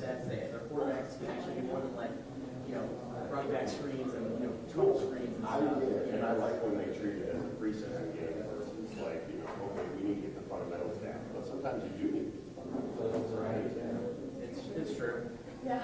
sets. Their quarterbacks can actually do more than like, running back screens and tunnel screens and stuff. And I like when they treat it as a preseason game versus like, okay, we need to get the fundamentals down. But sometimes you do need the fundamentals. Right. It's true. Yeah.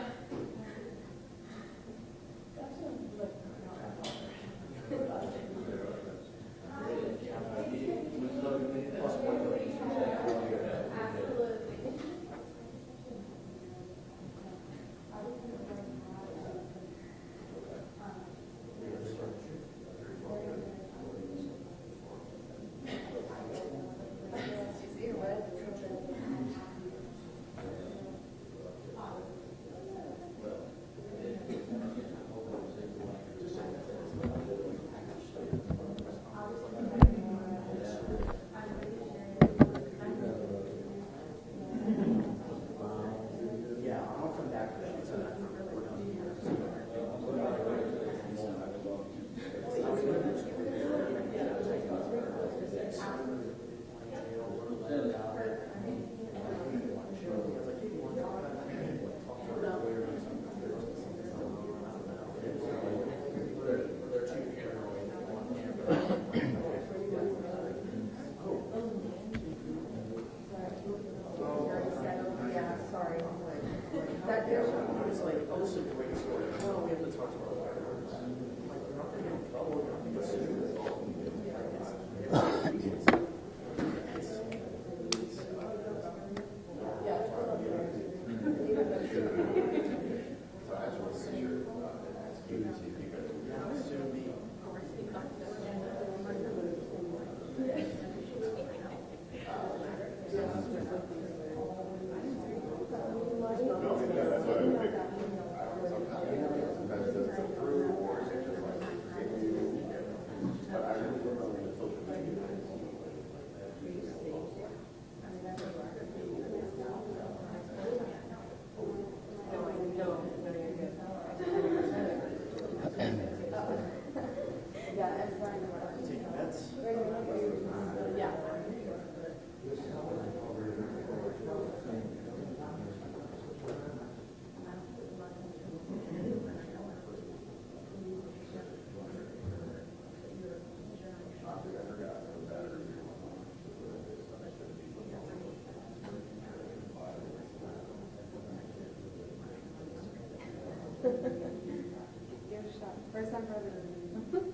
First time for everyone.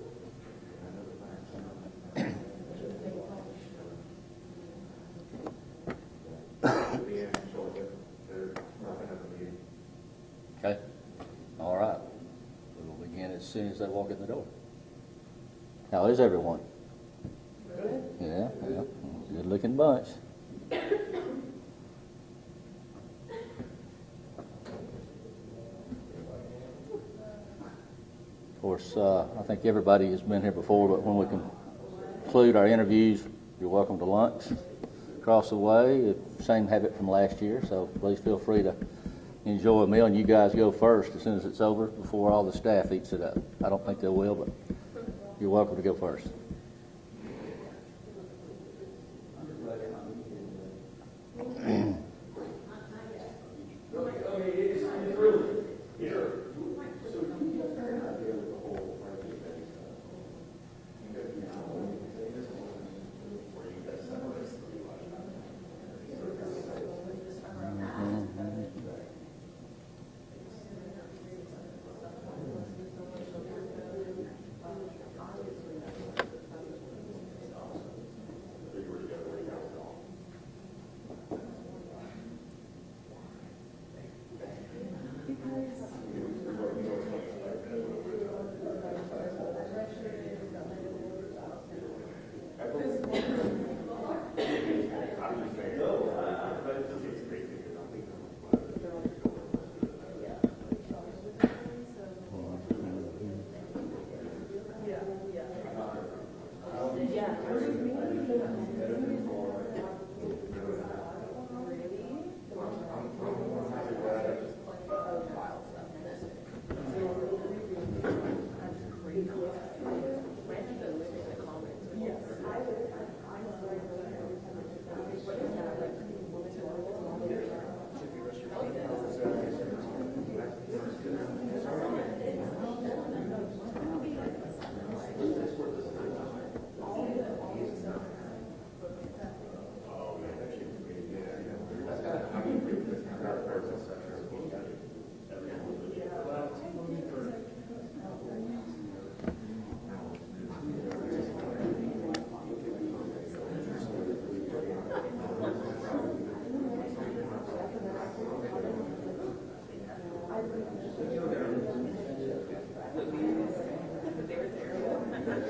Okay. All right. We will begin as soon as they walk in the door. How is everyone? Good. Yeah. Good looking bunch. Of course, I think everybody has been here before, but when we conclude our interviews, you're welcome to lunch across the way. Same habit from last year, so please feel free to enjoy a meal, and you guys go first as soon as it's over before all the staff eats it up. I don't think they will, but you're welcome to go first.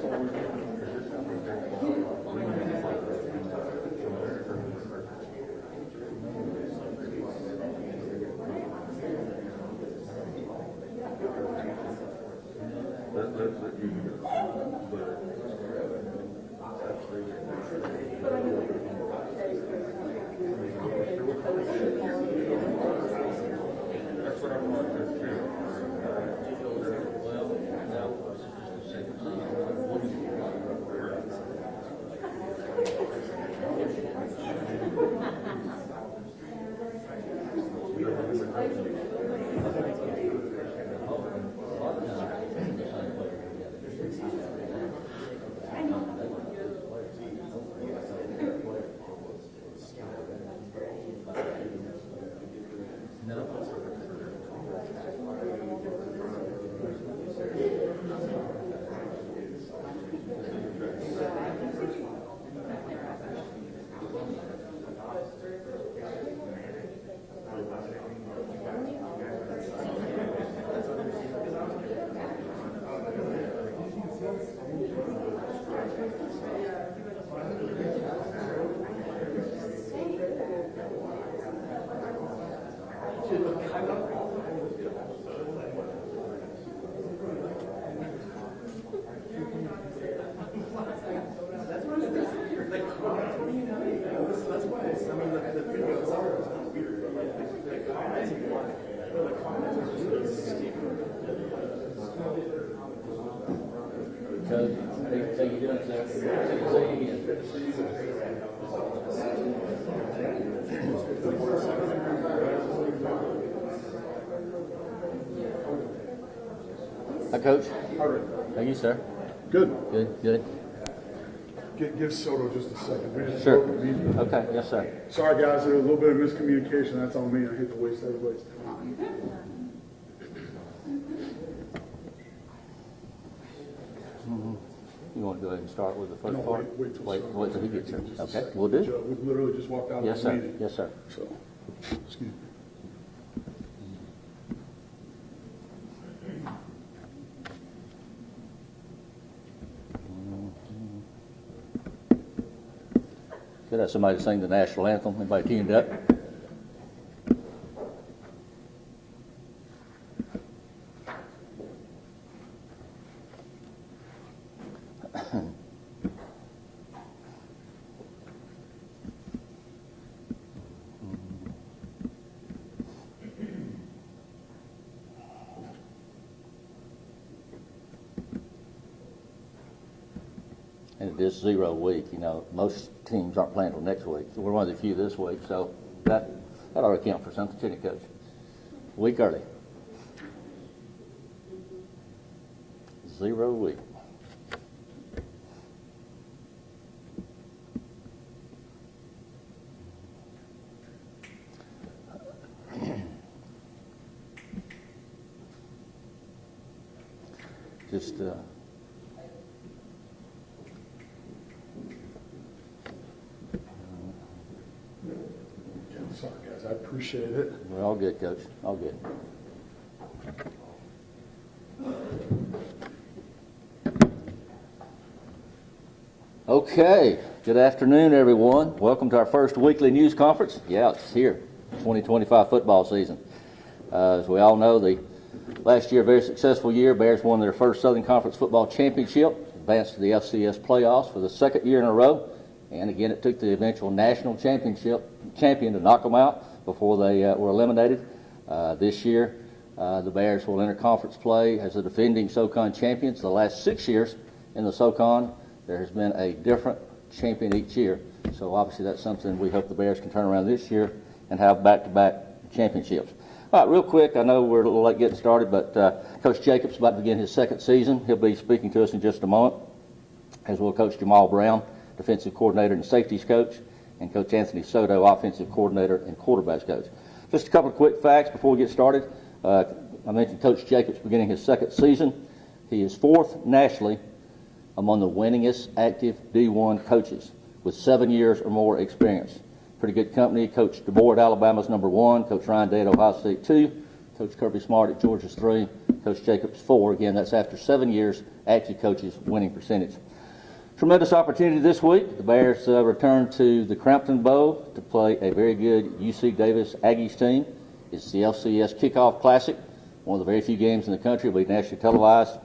Coach, how you doing, sir? See you again. Hi, Coach. How you, sir? Good. Good. Give Soto just a second. We just Sure. broke the meeting. Okay, yes, sir. Sorry, guys, there was a little bit of miscommunication. That's on me. I hate to waste everybody's time. You want to go ahead and start with the first No, part? wait till Wait till he gets here. Just a Okay, second. we'll do. We literally just walked out Yes, of the sir. meeting. Yes, sir. So, excuse me. Could have somebody sing the national anthem. Anybody tuned up? And it is 0 week. You know, most teams aren't playing until next week. So we're one of the few this week. So that ought to count for something, shouldn't it, Coach? A week early. 0 week. Just Sorry, guys. I appreciate it. we're all good, Coach. All good. Okay. Good afternoon, everyone. Welcome to our first weekly news conference. Yeah, it's here. 2025 football season. As we all know, the last year, a very successful year. Bears won their first Southern Conference Football Championship, advanced to the FCS playoffs for the second year in a row. And again, it took the eventual national champion to knock them out before they were eliminated. This year, the Bears will enter conference play as the defending SoCon champions. The last 6 years in the SoCon, there has been a different champion each year. So obviously that's something we hope the Bears can turn around this year and have back-to-back championships. All right, real quick, I know we're a little late getting started, but Coach Jacobs is about to begin his second season. He'll be speaking to us in just a moment, as will Coach Jamal Brown, defensive coordinator and safeties coach, and Coach Anthony Soto, offensive coordinator and quarterbacks coach. Just a couple of quick facts before we get started. I mentioned Coach Jacobs beginning his second season. He is fourth nationally among the winningest active D1 coaches with 7 years or more experience. Pretty good company. Coach DeBoer at Alabama's number 1, Coach Ryan Day at Ohio State 2, Coach Kirby Smart at Georgia's 3, Coach Jacobs 4. Again, that's after 7 years actually coaches winning percentage. Tremendous opportunity this week. The Bears return to the Crampton Bowl to play a very good UC Davis Aggies team. It's the LCS Kickoff Classic, one of the very few games in the country will be nationally televised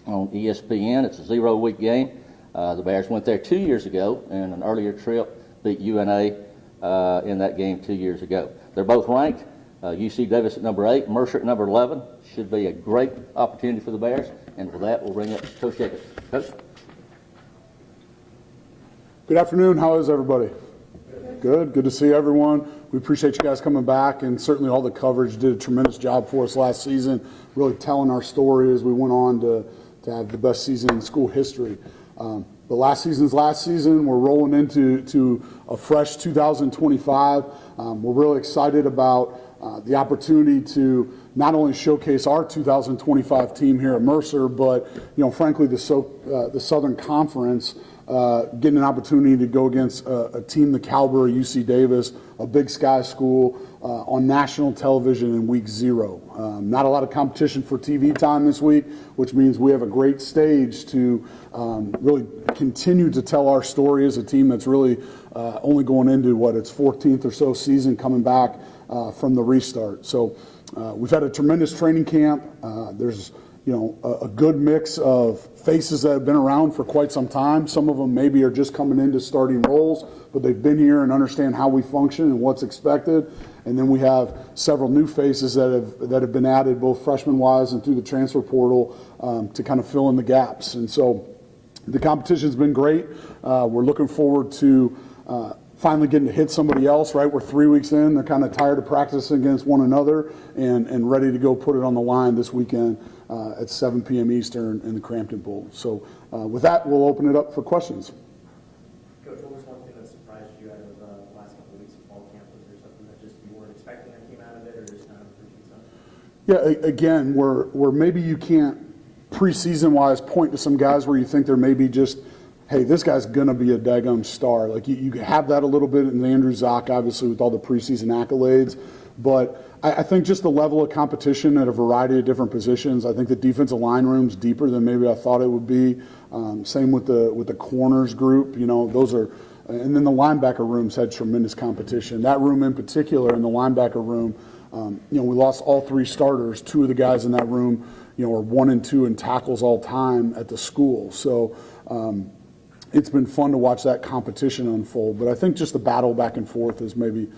on ESPN. It's a 0-week game. The Bears went there 2 years ago, and an earlier trip beat UNA in that game 2 years ago. They're both ranked. UC Davis at number 8, Mercer at number 11. Should be a great opportunity for the Bears. And with that, we'll bring up Coach Jacobs. Coach? Good afternoon. How is everybody? Good. Good to see everyone. We appreciate you guys coming back, and certainly all the coverage did a tremendous job for us last season, really telling our story as we went on to have the best season in school history. But last season's last season. We're rolling into a fresh 2025. We're really excited about the opportunity to not only showcase our 2025 team here at Mercer, but frankly, the Southern Conference. Getting an opportunity to go against a team the caliber of UC Davis, a Big Sky school, on national television in week 0. Not a lot of competition for TV time this week, which means we have a great stage to really continue to tell our story as a team that's really only going into its 14th or so season, coming back from the restart. So we've had a tremendous training camp. There's a good mix of faces that have been around for quite some time. Some of them maybe are just coming into starting roles, but they've been here and understand how we function and what's expected. And then we have several new faces that have been added, both freshman-wise and through the transfer portal, to kind of fill in the gaps. And so the competition's been great. We're looking forward to finally getting to hit somebody else, right? We're 3 weeks in. They're kind of tired of practicing against one another and ready to go put it on the line this weekend at 7 p.m. Eastern in the Crampton Bowl. So with that, we'll open it up for questions. Coach, what was one thing that surprised you out of the last couple of weeks of fall camp? Was there something that just you weren't expecting that came out of it, or just kind of appreciate something? Yeah, again, where maybe you can't preseason-wise point to some guys where you think there may be just, hey, this guy's going to be a daggum star. Like you have that a little bit in Andrew Zock, obviously, with all the preseason accolades. But I think just the level of competition at a variety of different positions. I think the defensive line room's deeper than maybe I thought it would be. Same with the corners group. Those are, and then the linebacker rooms had tremendous competition. That room in particular, in the linebacker room, we lost all 3 starters. 2 of the guys in that room, are 1 and 2 in tackles all time at the school. So it's been fun to watch that competition unfold. But I think just the battle back and forth is maybe.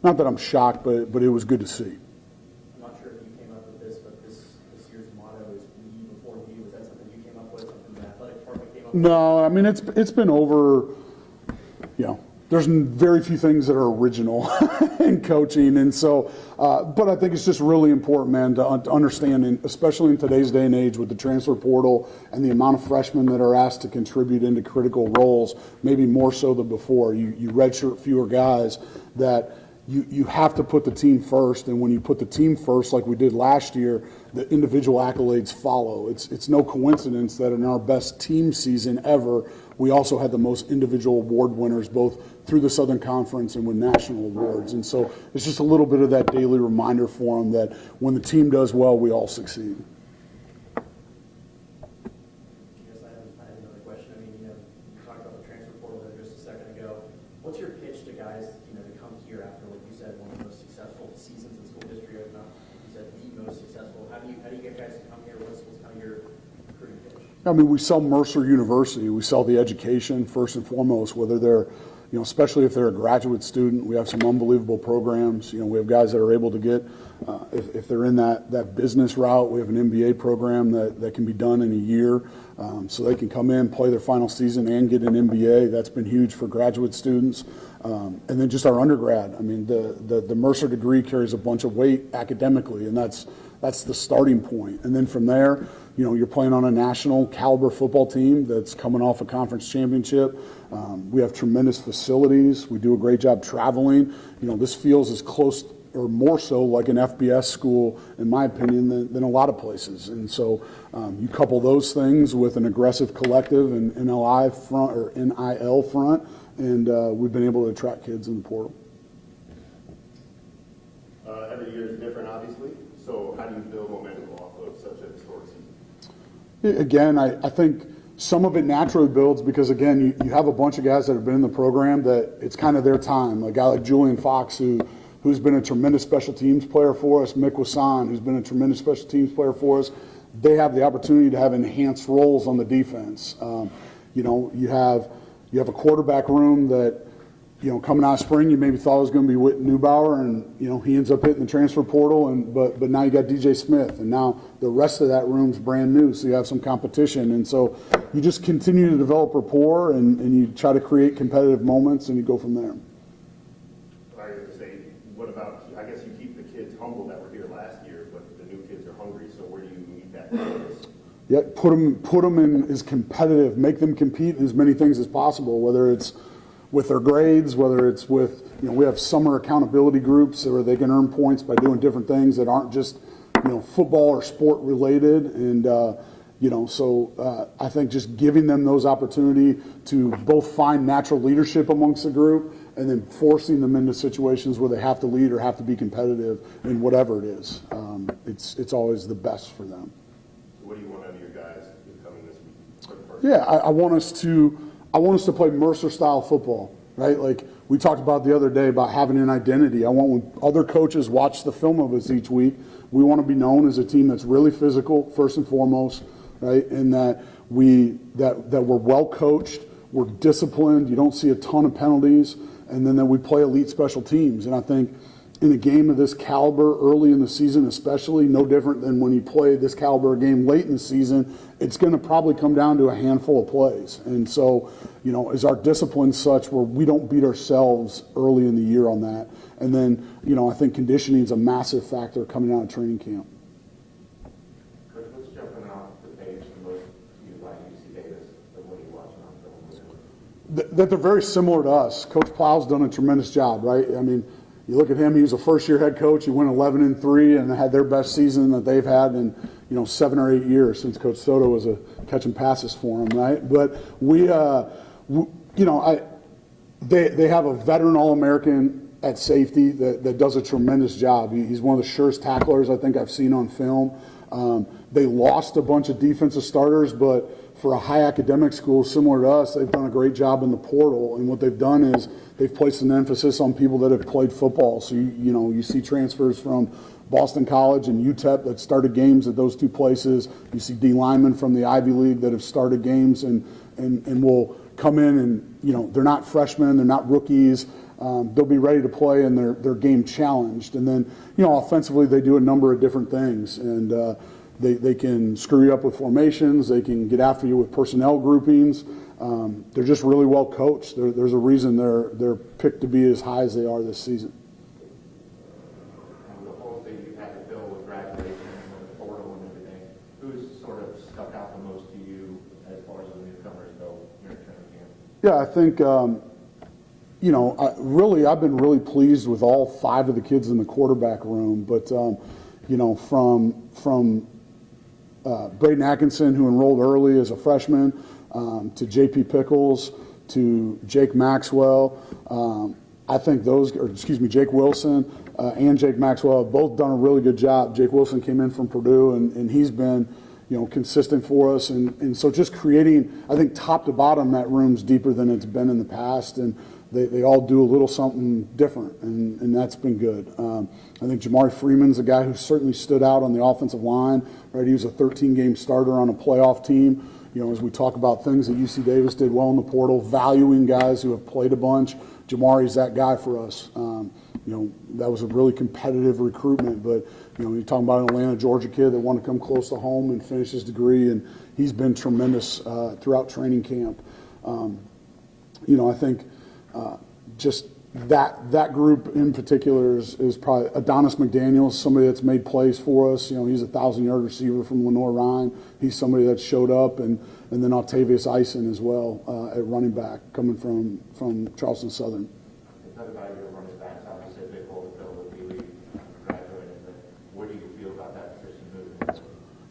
Not that I'm shocked, but it was good to see. I'm not sure if you came up with this, but this year's motto is "We before we." Was that something you came up with? Something the athletic department came up with? No, I mean it's been over. There's very few things that are original in coaching, and so. But I think it's just really important, man, to understand, especially in today's day and age with the transfer portal and the amount of freshmen that are asked to contribute into critical roles, maybe more so than before. You redshirt fewer guys that. You have to put the team first, and when you put the team first, like we did last year, the individual accolades follow. It's no coincidence that in our best team season ever, we also had the most individual award winners, both through the Southern Conference and with national awards. And so it's just a little bit of that daily reminder for them that when the team does well, we all succeed. I guess I have another question. I mean, you talked about the transfer portal there just a second ago. What's your pitch to guys, to come here after, like you said, one of the most successful seasons in school history, if not, you said, the most successful? How do you get guys to come here? What's kind of your recruiting pitch? I mean, we sell Mercer University. We sell the education first and foremost, whether they're, especially if they're a graduate student. We have some unbelievable programs. We have guys that are able to get, if they're in that business route, we have an MBA program that can be done in a year. So they can come in, play their final season, and get an MBA. That's been huge for graduate students. And then just our undergrad. I mean, the Mercer degree carries a bunch of weight academically, and that's the starting point. And then from there, you're playing on a national caliber football team that's coming off a conference championship. We have tremendous facilities. We do a great job traveling. This feels as close or more so like an FBS school, in my opinion, than a lot of places. And so you couple those things with an aggressive collective and NIL front, and we've been able to attract kids in the portal. Every year is different, obviously. So how do you build momentum off of such Again, I think some of it naturally builds because, again, you have a bunch of guys that have been in the program that it's kind of their time. A guy like Julian Fox, who's been a tremendous special teams player for us, Mick Wasan, who's been a tremendous special teams player for us. They have the opportunity to have enhanced roles on the defense. You have a quarterback room that, coming out of spring, you maybe thought it was going to be Whit Neubauer, and he ends up hitting the transfer portal. But now you got DJ Smith, and now the rest of that room's brand new, so you have some competition, and so you just continue to develop rapport, and you try to create competitive moments, and you go from there. I was going to say, what about? I guess you keep the kids humble that were here last year, but the new kids are hungry. So where do you meet that balance? Yeah, put them in as competitive, make them compete in as many things as possible, whether it's with their grades, whether it's with, we have summer accountability groups where they can earn points by doing different things that aren't just, football or sport related. And, so I think just giving them those opportunity to both find natural leadership amongst the group and then forcing them into situations where they have to lead or have to be competitive in whatever it is. It's always the best for them. So what do you want out of your guys coming this week for the first? Yeah, I want us to play Mercer style football, right? Like we talked about the other day about having an identity. I want when other coaches watch the film of us each week, we want to be known as a team that's really physical, first and foremost, right? And that we're well coached, we're disciplined, you don't see a ton of penalties, and then that we play elite special teams. And I think in a game of this caliber early in the season, especially, no different than when you play this caliber game late in the season, it's going to probably come down to a handful of plays. And so, is our discipline such where we don't beat ourselves early in the year on that? And then, I think conditioning is a massive factor coming out of training camp. Coach, what's jumping off the page the most to you about UC Davis from what you're watching on film? That they're very similar to us. Coach Plow's done a tremendous job, right? I mean, you look at him, he was a first-year head coach. He went 11-3 and had their best season that they've had in, 7 or 8 years since Coach Soto was catching passes for him, right? But they have a veteran All-American at safety that does a tremendous job. He's one of the surest tacklers I think I've seen on film. They lost a bunch of defensive starters, but for a high academic school similar to us, they've done a great job in the portal. And what they've done is they've placed an emphasis on people that have played football. So, you see transfers from Boston College and UTEP that started games at those two places. You see D linemen from the Ivy League that have started games and will come in and, they're not freshmen, they're not rookies. They'll be ready to play and they're game challenged. And then, offensively they do a number of different things. And they can screw you up with formations. They can get after you with personnel groupings. They're just really well coached. There's a reason they're picked to be as high as they are this season. And the whole thing you've had to fill with graduation and the portal and everything, who's sort of stuck out the most to you as far as the newcomers go here in training camp? Yeah, I think, I've been really pleased with all 5 of the kids in the quarterback room. But, from Braden Atkinson, who enrolled early as a freshman, to J.P. Pickles, to Jake Maxwell. I think Jake Wilson and Jake Maxwell have both done a really good job. Jake Wilson came in from Purdue, and he's been, consistent for us. And so just creating, I think top to bottom, that room's deeper than it's been in the past. And they all do a little something different, and that's been good. I think Jamari Freeman's a guy who certainly stood out on the offensive line. Right, he was a 13-game starter on a playoff team. As we talk about things that UC Davis did well in the portal, valuing guys who have played a bunch, Jamari's that guy for us. That was a really competitive recruitment, but you're talking about an Atlanta, Georgia kid that wanted to come close to home and finish his degree, and he's been tremendous throughout training camp. I think just that group in particular is probably Adonis McDaniels, somebody that's made plays for us. He's a 1,000-yard receiver from Lenore-Rhine. He's somebody that showed up, and then Octavius Eisen as well at running back, coming from Charleston Southern. Another about your running backs, obviously a big hole to fill with B-League graduating. What do you feel about that position moving forward?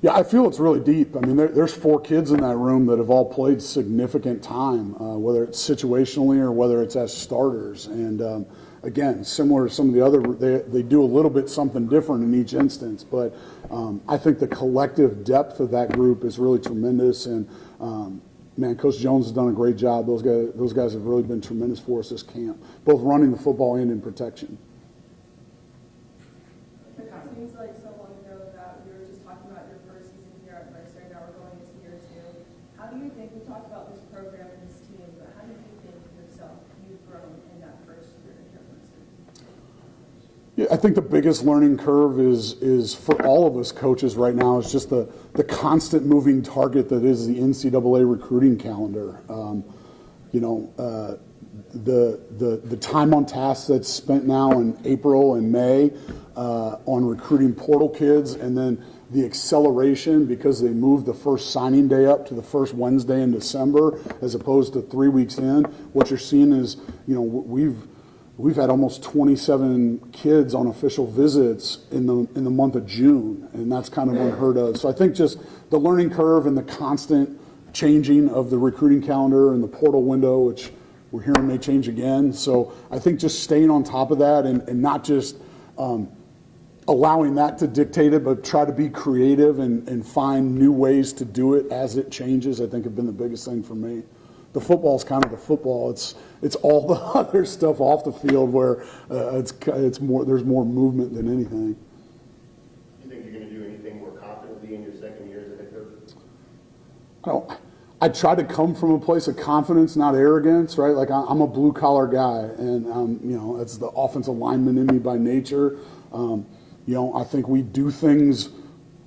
Yeah, I feel it's really deep. I mean, there's 4 kids in that room that have all played significant time, whether it's situationally or whether it's as starters. And again, similar to some of the other, they do a little bit something different in each instance. But I think the collective depth of that group is really tremendous. And, man, Coach Jones has done a great job. Those guys have really been tremendous for us this camp, both running the football and in protection. It seems like so long ago that we were just talking about your first season here at Mercer, now we're going into year 2. How do you think, we talked about this program and this team, but how do you think yourself you've grown in that first year here at Mercer? Yeah, I think the biggest learning curve is for all of us coaches right now is just the constant moving target that is the NCAA recruiting calendar. The time on task that's spent now in April and May on recruiting portal kids, and then the acceleration because they moved the first signing day up to the first Wednesday in December as opposed to 3 weeks in. What you're seeing is, we've had almost 27 kids on official visits in the month of June, and that's kind of unheard of. So I think just the learning curve and the constant changing of the recruiting calendar and the portal window, which we're hearing may change again. So I think just staying on top of that and not just allowing that to dictate it, but try to be creative and find new ways to do it as it changes, I think have been the biggest thing for me. The football's kind of the football. It's all the other stuff off the field where it's more. There's more movement than anything. Do you think you're going to do anything more confidently in your second year as a head coach? I try to come from a place of confidence, not arrogance, right? Like I'm a blue collar guy, and that's the offensive lineman in me by nature. I think we do things.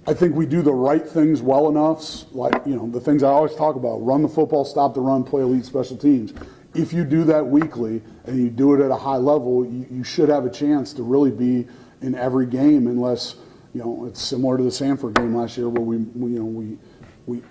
I think we do the right things well enough, like, the things I always talk about: run the football, stop the run, play elite special teams. If you do that weekly and you do it at a high level, you should have a chance to really be in every game, unless, it's similar to the Sanford game last year where we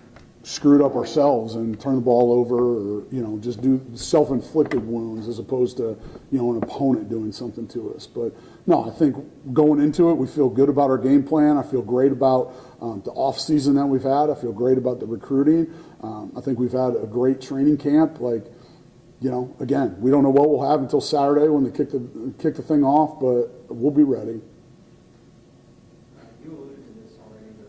screwed up ourselves and turned the ball over, or, just do self-inflicted wounds as opposed to, an opponent doing something to us. But no, I think going into it, we feel good about our game plan. I feel great about the off season that we've had. I feel great about the recruiting. I think we've had a great training camp. Again, we don't know what we'll have until Saturday when they kick the thing off, but we'll be ready. You alluded to this already, the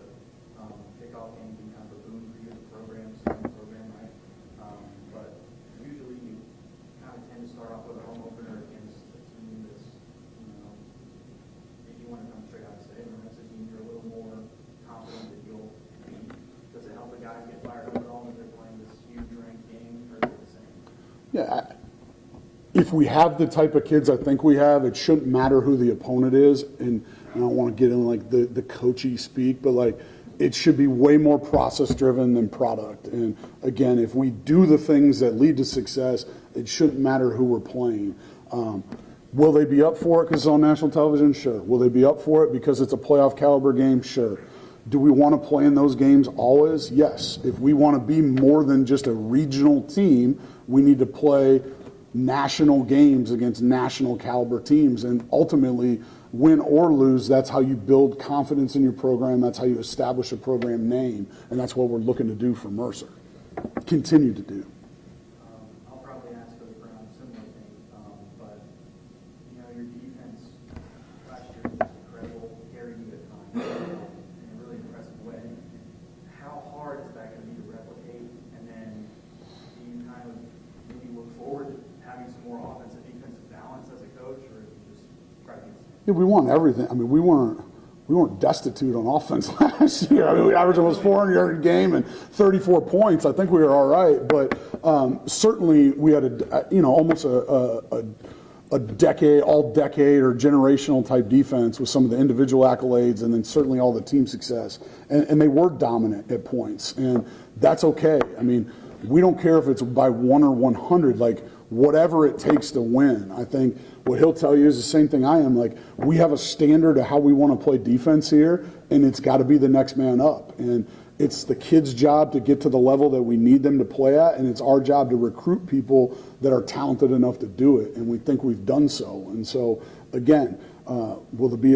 kickoff game being kind of a boom for you, the program, right? But usually you kind of tend to start off with a home opener against a team that's, if you want to come straight out and say, that's a team you're a little more confident that you'll beat. Does it help the guys get fired up at all when they're playing this huge ranked game, or is it the same? Yeah, if we have the type of kids I think we have, it shouldn't matter who the opponent is. And I don't want to get in the coachy speak, but it should be way more process driven than product. And again, if we do the things that lead to success, it shouldn't matter who we're playing. Will they be up for it because it's on national television? Sure. Will they be up for it because it's a playoff caliber game? Sure. Do we want to play in those games always? Yes. If we want to be more than just a regional team, we need to play national games against national caliber teams. And ultimately, win or lose, that's how you build confidence in your program. That's how you establish a program name. And that's what we're looking to do for Mercer. Continue to do. I'll probably ask Coach Brown a similar thing, but your defense last year was incredible, carried you at times in a really impressive way. How hard is that going to be to replicate? And then do you kind of maybe look forward to having some more offensive defensive balance as a coach, or do you just try to get? Yeah, we want everything. I mean, we weren't destitute on offense last year. I mean, we averaged almost 400-yard game and 34 points. I think we were all right, but certainly we had almost a decade, all decade or generational type defense with some of the individual accolades, and then certainly all the team success. And they were dominant at points, and that's okay. I mean, we don't care if it's by 1 or 100. Whatever it takes to win. I think what he'll tell you is the same thing I am. We have a standard of how we want to play defense here, and it's got to be the next man up. And it's the kids' job to get to the level that we need them to play at, and it's our job to recruit people that are talented enough to do it, and we think we've done so. And so, again, will there be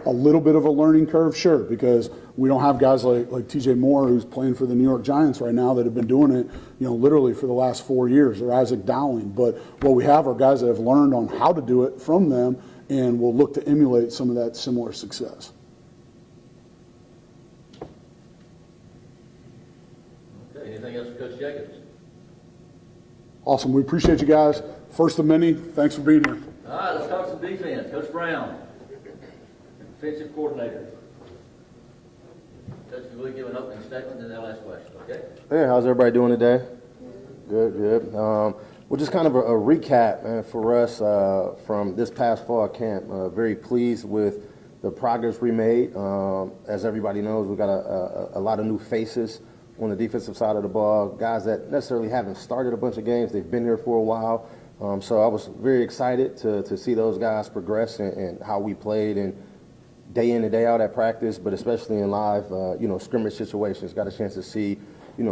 a little bit of a learning curve, sure, because we don't have guys like TJ Moore, who's playing for the New York Giants right now, that have been doing it, literally for the last 4 years, or Isaac Dowling. But what we have are guys that have learned on how to do it from them, and will look to emulate some of that similar success. Okay, anything else for Coach Jacobs? Awesome. We appreciate you guys. First of many. Thanks for being here. All right, let's talk some defense. Coach Brown, defensive coordinator. Coach, if you would give an opening statement, then they'll ask questions, okay? Hey, how's everybody doing today? Good. Well, just kind of a recap for us from this past fall camp. Very pleased with the progress we made. As everybody knows, we got a lot of new faces on the defensive side of the ball, guys that necessarily haven't started a bunch of games. They've been here for a while. So I was very excited to see those guys progress and how we played and day in and day out at practice, but especially in live, scrimmage situations. Got a chance to see,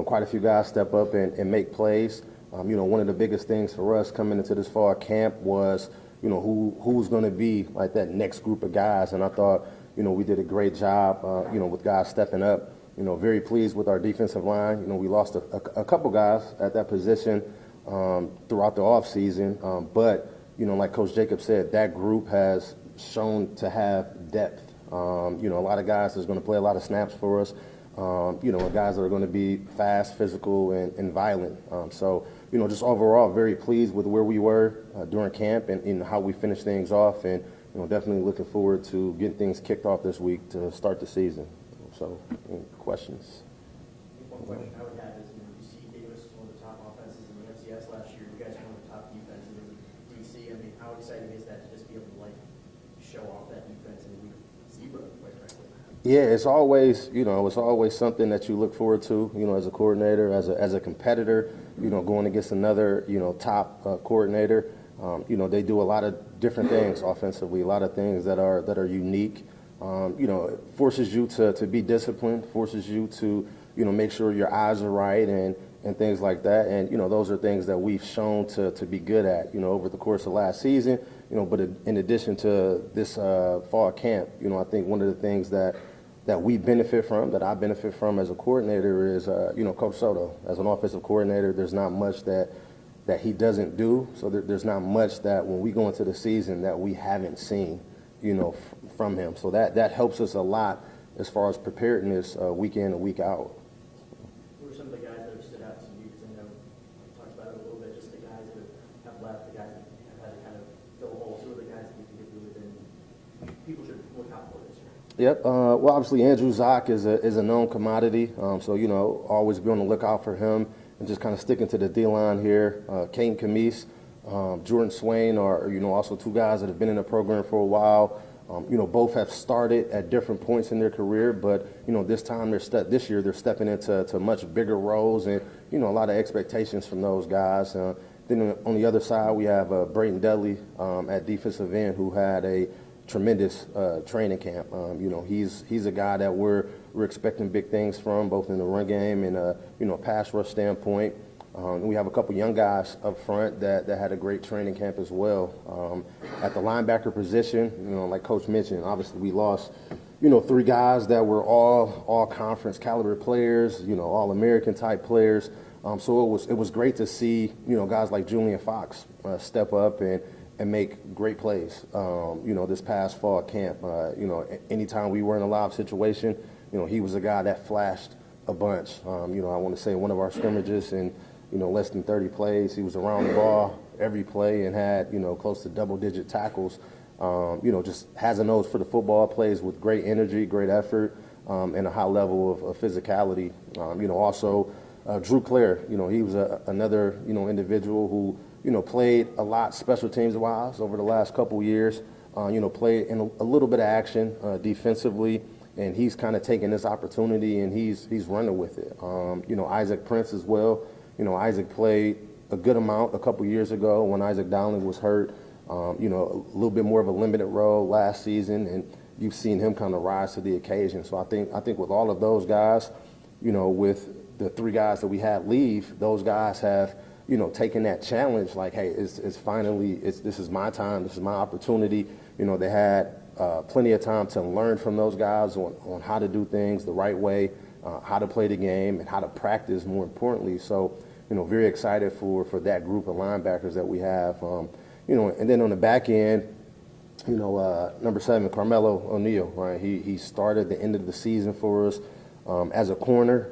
quite a few guys step up and make plays. One of the biggest things for us coming into this fall camp was, who's going to be like that next group of guys. And I thought, we did a great job, with guys stepping up. Very pleased with our defensive line. We lost a couple guys at that position throughout the offseason. But, like Coach Jacobs said, that group has shown to have depth. A lot of guys that's going to play a lot of snaps for us. Guys that are going to be fast, physical, and violent. So, just overall very pleased with where we were during camp and how we finished things off. And, definitely looking forward to getting things kicked off this week to start the season. So, any questions? One question I would have is, you see Davis was one of the top offenses in the FCS last year. You guys are one of the top defenses in DC. I mean, how exciting is that to just be able to show off that defense in week 0, quite frankly? Yeah, it's always something that you look forward to, as a coordinator, as a competitor, going against another, top coordinator. They do a lot of different things offensively, a lot of things that are unique. It forces you to be disciplined, forces you to, make sure your eyes are right and things like that. And, those are things that we've shown to be good at, over the course of last season. But in addition to this fall camp, I think one of the things that we benefit from, that I benefit from as a coordinator is, Coach Soto. As an offensive coordinator, there's not much that he doesn't do. So there's not much that when we go into the season that we haven't seen, from him. So that helps us a lot as far as preparedness week in and week out. Who are some of the guys that have stood out to you? Because I know we talked about it a little bit, just the guys that have left, the guys that have had to kind of fill holes. Who are the guys that you think have really been people should look out for this year? Yep. Well, obviously Andrew Zock is a known commodity. So, always be on the lookout for him and just kind of sticking to the D-line here. Caden Camise, Jordan Swain are, also two guys that have been in the program for a while. Both have started at different points in their career, but, this year they're stepping into much bigger roles and, a lot of expectations from those guys. Then on the other side, we have Brayton Dudley at defensive end, who had a tremendous training camp. He's a guy that we're expecting big things from, both in the run game and, pass rush standpoint. We have a couple young guys up front that had a great training camp as well. At the linebacker position, like Coach mentioned, obviously we lost, 3 guys that were all conference caliber players, all American type players. So it was great to see, guys like Julian Fox step up and make great plays. This past fall camp, anytime we were in a live situation, he was a guy that flashed a bunch. I want to say one of our scrimmages and, less than 30 plays. He was around the ball every play and had, close to double-digit tackles. Just has a nose for the football, plays with great energy, great effort, and a high level of physicality. Also Drew Clare, he was another, individual who, played a lot special teams-wise over the last couple years. Played in a little bit of action defensively, and he's kind of taking this opportunity and he's running with it. Isaac Prince as well. Isaac played a good amount a couple years ago when Isaac Dowling was hurt. A little bit more of a limited role last season, and you've seen him kind of rise to the occasion. So I think with all of those guys, with the 3 guys that we had leave, those guys have, taken that challenge like, hey, it's finally, this is my time, this is my opportunity. They had plenty of time to learn from those guys on how to do things the right way, how to play the game, and how to practice more importantly. So, very excited for that group of linebackers that we have. And then on the back end, number 7, Carmelo O'Neal, right? He started the end of the season for us as a corner,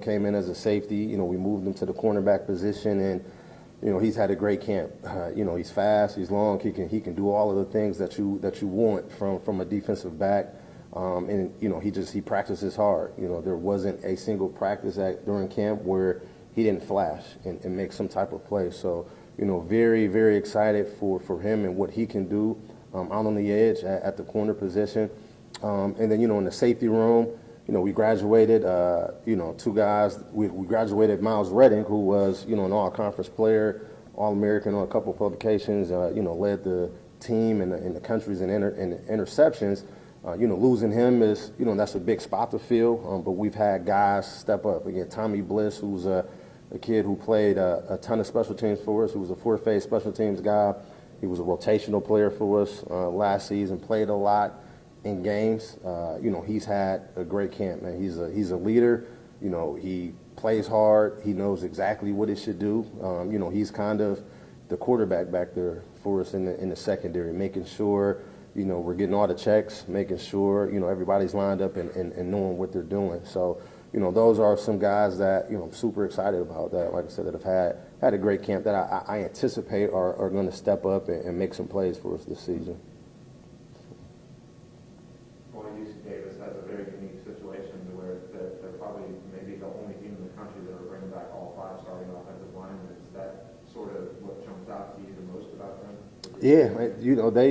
came in as a safety. We moved him to the cornerback position, and he's had a great camp. He's fast, he's long, he can do all of the things that you want from a defensive back. And he practices hard. There wasn't a single practice during camp where he didn't flash and make some type of play. So, very, very excited for him and what he can do out on the edge at the corner position. And then, in the safety room, we graduated, 2 guys. We graduated Miles Redding, who was, an all-conference player, All-American on a couple of publications, led the team in the countries in interceptions. Losing him is, that's a big spot to fill, but we've had guys step up. Again, Tommy Bliss, who's a kid who played a ton of special teams for us, who was a 4-phase special teams guy. He was a rotational player for us last season, played a lot in games. He's had a great camp, man. He's a leader. He plays hard. He knows exactly what he should do. He's kind of the quarterback back there for us in the secondary, making sure, we're getting all the checks, making sure, everybody's lined up and knowing what they're doing. So, those are some guys that, I'm super excited about that, like I said, that have had a great camp that I anticipate are going to step up and make some plays for us this season. Well, UC Davis has a very unique situation where they're probably maybe the only team in the country that are bringing back all 5 starting offensive linemen. Is that sort of what jumps out to you the most about them? Yeah,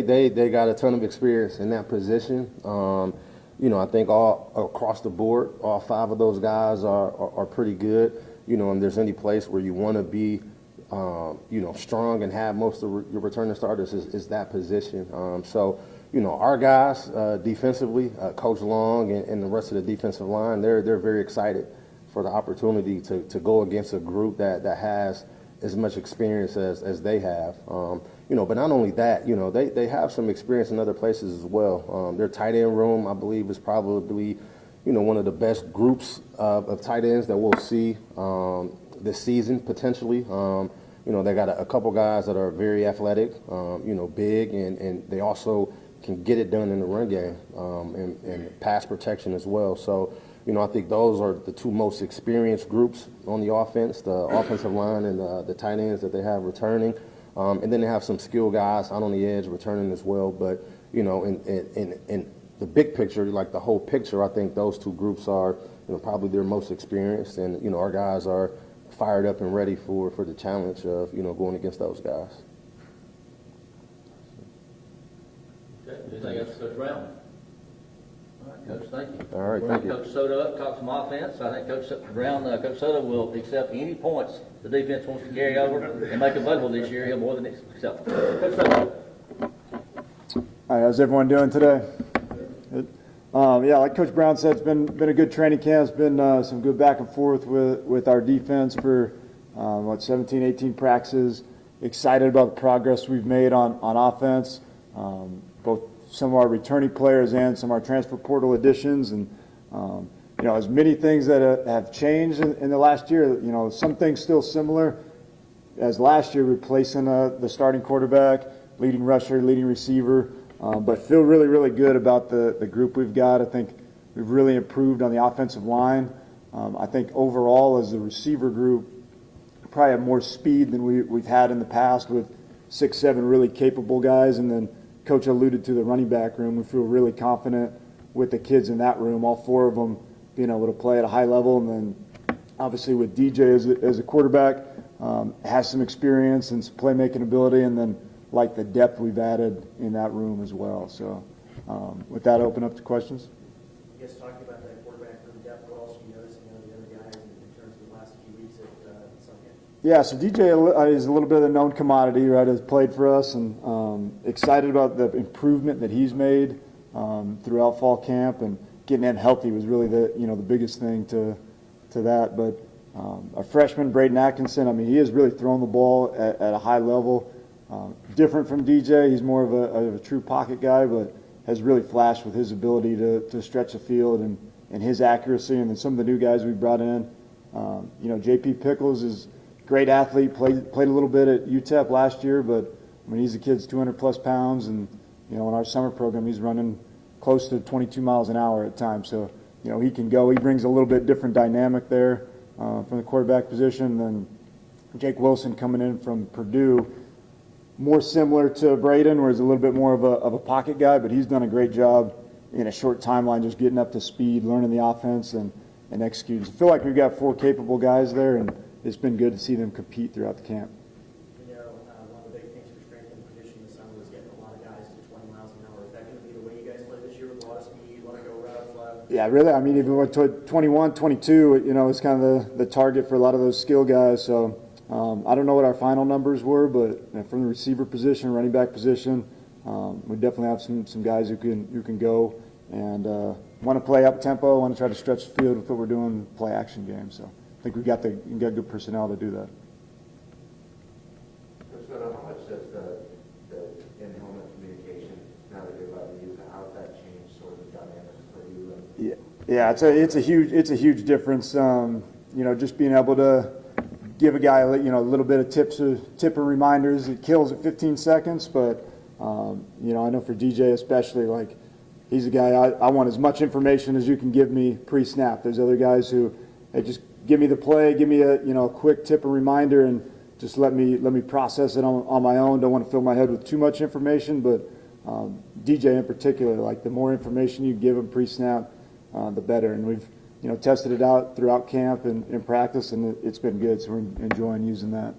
they got a ton of experience in that position. I think all across the board, all 5 of those guys are pretty good. And there's any place where you want to be, strong and have most of your returning starters is that position. So, our guys defensively, Coach Long and the rest of the defensive line, they're very excited for the opportunity to go against a group that has as much experience as they have. But not only that, they have some experience in other places as well. Their tight end room, I believe, is probably, one of the best groups of tight ends that we'll see this season potentially. They got a couple guys that are very athletic, big, and they also can get it done in the run game and pass protection as well. So, I think those are the 2 most experienced groups on the offense, the offensive line and the tight ends that they have returning. And then they have some skill guys out on the edge returning as well. But, in the big picture, like the whole picture, I think those 2 groups are, probably their most experienced. And, our guys are fired up and ready for the challenge of, going against those guys. Okay, anything else, Coach Brown? All right, Coach, thank you. All right, thank you. Coach Soto up, talk some offense. I think Coach Brown, Coach Soto will accept any points the defense wants to carry over and make available this year. He'll more than accept. Coach Soto. All right, how's everyone doing today? Good. Like Coach Brown said, it's been a good training camp. It's been some good back and forth with our defense for 17, 18 practices. Excited about the progress we've made on offense. Both some of our returning players and some of our transfer portal additions, and as many things that have changed in the last year. Some things still similar as last year, replacing the starting quarterback, leading rusher, leading receiver, but feel really, really good about the group we've got. I think we've really improved on the offensive line. I think overall as the receiver group, probably have more speed than we've had in the past with 6, 7 really capable guys, and then Coach alluded to the running back room. We feel really confident with the kids in that room, all 4 of them being able to play at a high level. And then obviously with DJ as a quarterback, has some experience and some playmaking ability, and then like the depth we've added in that room as well. So with that, open up to questions. I guess talking about that quarterback room depth, what else are you noticing out of the other guys in terms of the last few weeks at Sunday? Yeah, so DJ is a little bit of a known commodity, right? Has played for us, and excited about the improvement that he's made throughout fall camp, and getting him healthy was really the biggest thing to that. But our freshman Braden Atkinson, he has really thrown the ball at a high level. Different from DJ, he's more of a true pocket guy, but has really flashed with his ability to stretch the field and his accuracy. And then some of the new guys we brought in, J.P. Pickles is a great athlete, played a little bit at UTEP last year, but I mean, he's a kid's 200-plus pounds, and, in our summer program, he's running close to 22 miles an hour at times. So, he can go. He brings a little bit different dynamic there from the quarterback position than Jake Wilson coming in from Purdue. More similar to Braden, where he's a little bit more of a pocket guy, but he's done a great job in a short timeline just getting up to speed, learning the offense, and executing. I feel like we've got 4 capable guys there, and it's been good to see them compete throughout the camp. One of the big things for strength and conditioning this summer was getting a lot of guys to 20 miles an hour. Is that going to be the way you guys play this year with a lot of speed, a lot of go routes, Yeah, really. I mean, if we went to 21, 22, it's kind of the target for a lot of those skill guys. So I don't know what our final numbers were, but from the receiver position, running back position, we definitely have some guys who can go and want to play up tempo, want to try to stretch the field with what we're doing, play action games. So I think we got good personnel to do that. So how much does the in-helmet communication, now that you're about to use it, how has that changed sort of the dynamics for you? Yeah, it's a huge difference. Just being able to give a guy a little bit of tip and reminders. It kills at 15 seconds, but I know for DJ especially, like, he's a guy I want as much information as you can give me pre-snap. There's other guys who, hey, just give me the play, give me a quick tip and reminder, and just let me process it on my own. Don't want to fill my head with too much information, but DJ in particular, like, the more information you give him pre-snap, the better. And we've tested it out throughout camp and in practice, and it's been good. So we're enjoying using that.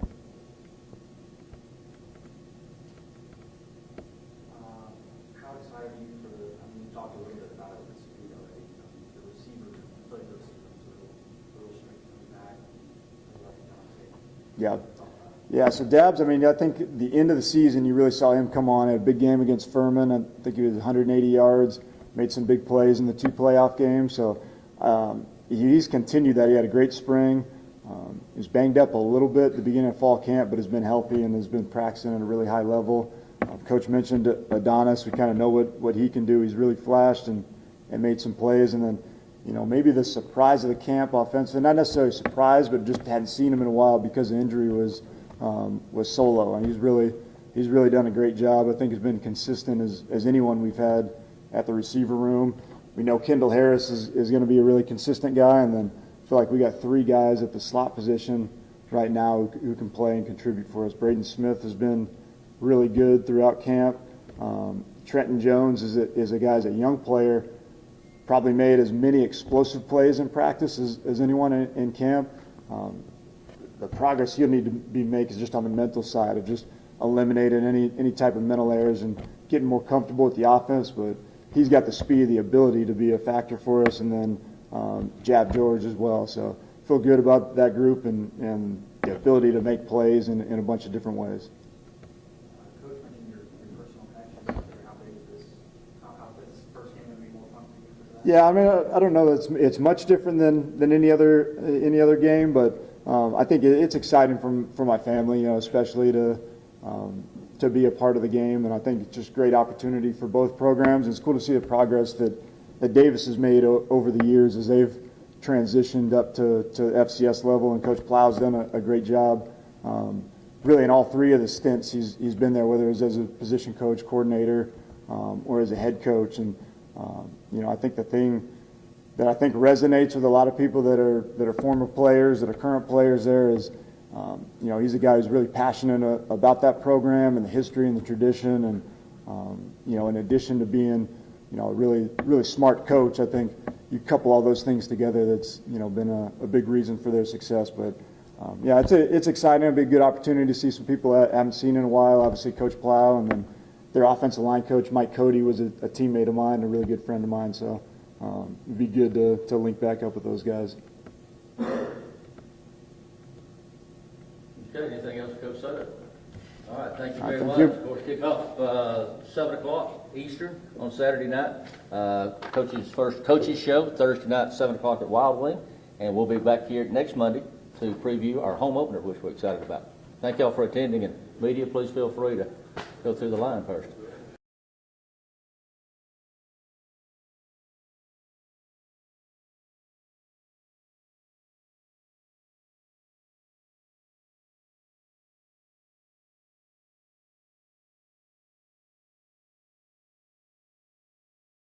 How excited are you for you talked a little bit about it with speed already, the receivers, play the receivers, a little strength coming back. Yeah, so Dabbs, I think the end of the season, you really saw him come on. Had a big game against Furman. I think he was 180 yards, made some big plays in the 2 playoff games. So he's continued that. He had a great spring. He was banged up a little bit at the beginning of fall camp, but has been healthy and has been practicing at a really high level. Coach mentioned Adonis. We kind of know what he can do. He's really flashed and made some plays. And then, maybe the surprise of the camp offensively, not necessarily surprise, but just hadn't seen him in a while because of injury, was Solo. And he's really done a great job. I think he's been consistent as anyone we've had at the receiver room. We know Kendall Harris is going to be a really consistent guy, and then I feel like we got 3 guys at the slot position right now who can play and contribute for us. Braden Smith has been really good throughout camp. Trenton Jones is a guy, as a young player, probably made as many explosive plays in practice as anyone in camp. The progress he'll need to be made is just on the mental side of just eliminating any type of mental errors and getting more comfortable with the offense. But he's got the speed, the ability to be a factor for us, and then Jab George as well. So feel good about that group and the ability to make plays in a bunch of different ways. Coach, mentioned your personal connection. How big is this? How this first game going to be more fun for you for that? Yeah, I don't know. It's much different than any other game, but I think it's exciting for my family, especially to be a part of the game, and I think it's just a great opportunity for both programs. And it's cool to see the progress that Davis has made over the years as they've transitioned up to FCS level, and Coach Plow's done a great job. Really, in all 3 of the stints he's been there, whether it was as a position coach, coordinator, or as a head coach. And I think the thing that I think resonates with a lot of people that are former players, that are current players there is, he's a guy who's really passionate about that program and the history and the tradition. And, in addition to being, a really, really smart coach, I think you couple all those things together, that's, been a big reason for their success. But, it's exciting. It'll be a good opportunity to see some people I haven't seen in a while. Obviously, Coach Plow, and then their offensive line coach, Mike Cody, was a teammate of mine, a really good friend of mine. So it'd be good to link back up with those guys. Okay, anything else, Coach Sutter? All right, thank you very much. Thank you. Of course, kickoff 7 o'clock Eastern on Saturday night. Coach's first coaches show Thursday night, 7 o'clock at Wild Wing, and we'll be back here next Monday to preview our home opener, which we're excited about. Thank y'all for attending, and media, please feel free to go through the line first.